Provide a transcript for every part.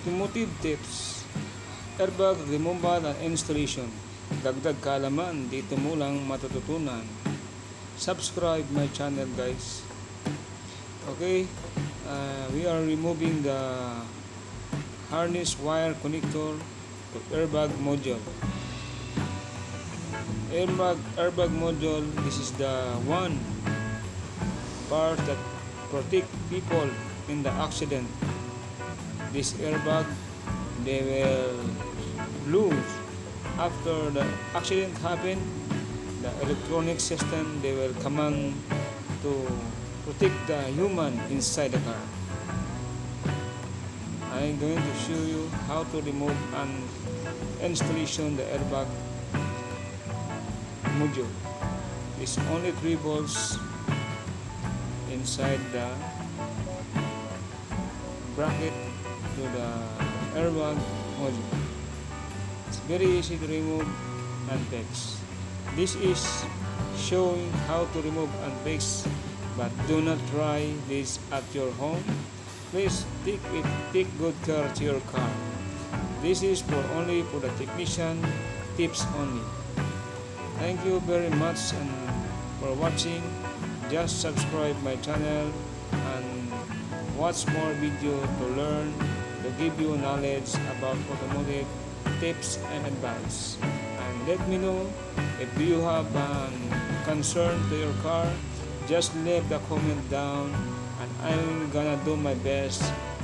Automotive tips, airbag removal and installation. Dagdag kaalaman, dito mo lang matututunan. Subscribe my channel guys. Okay, we are removing the harness wire connector to airbag module. Airbag module, this is the one part that protect people in the accident. This airbag, they will lose after the accident happened. The electronic system, they will come on to protect the human inside the car. I'm going to show you how to remove and installation the airbag module. It's only 3 bolts inside the bracket to the airbag module. It's very easy to remove and fix. This is showing how to remove and fix, but do not try this at your home. Please take good care to your car. This is only for the technician tips only. Thank you very much and for watching. Just subscribe my channel and watch more video to learn, to give you knowledge about automotive tips and advice. And let me know if you have a concern to your car. Just leave the comment down and I'm gonna do my best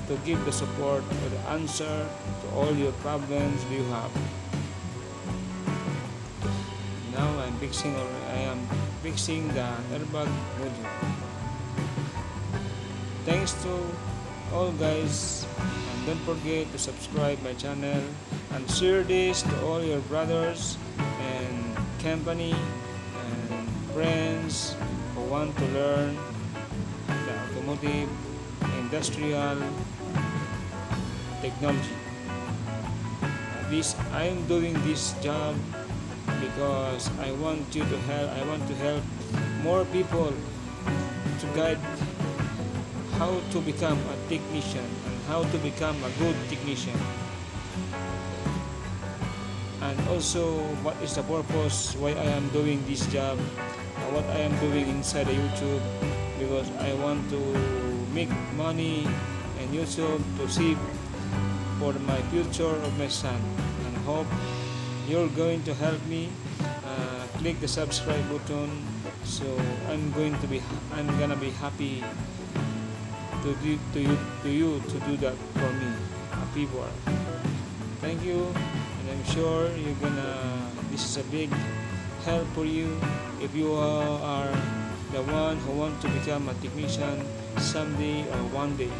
to give the support or the answer to all your problems you have. Now I am fixing the airbag module. Thanks to all guys, and don't forget to subscribe my channel and share this to all your brothers and company and friends who want to learn the automotive industrial technology. I am doing this job because I want to help more people to guide how to become a technician and how to become a good technician, and also what is the purpose why I am doing this job, what I am doing inside the YouTube, because I want to make money and YouTube to save for my future of my son, and hope you're going to help me. Click the subscribe button, so I'm gonna be happy to you to do that for me, happy work. Thank you, and I'm sure this is a big help for you if you are the one who want to become a technician someday or one day.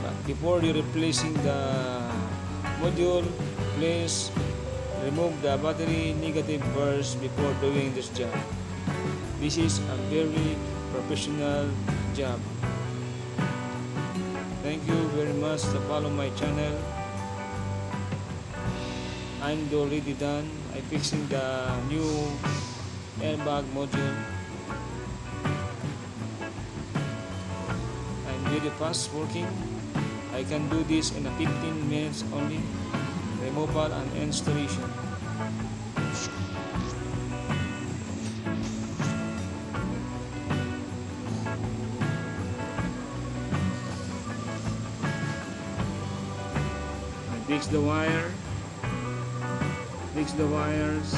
But before you're replacing the module, please remove the battery negative burst before doing this job. This is a very professional job. Thank you very much to follow my channel. I'm already done. I'm fixing the new airbag module. I'm very fast working. I can do this in 15 minutes only. Removal and installation. Fix the wire, fix the wires.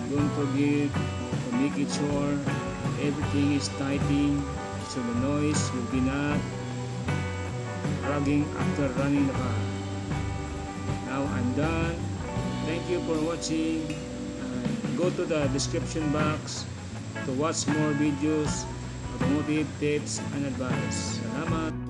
Don't forget to make it sure everything is tightened so the noise will be not rugging after running the car. Now I'm done. Thank you for watching. Go to the description box to watch more videos, automotive tips and advice. Salamat!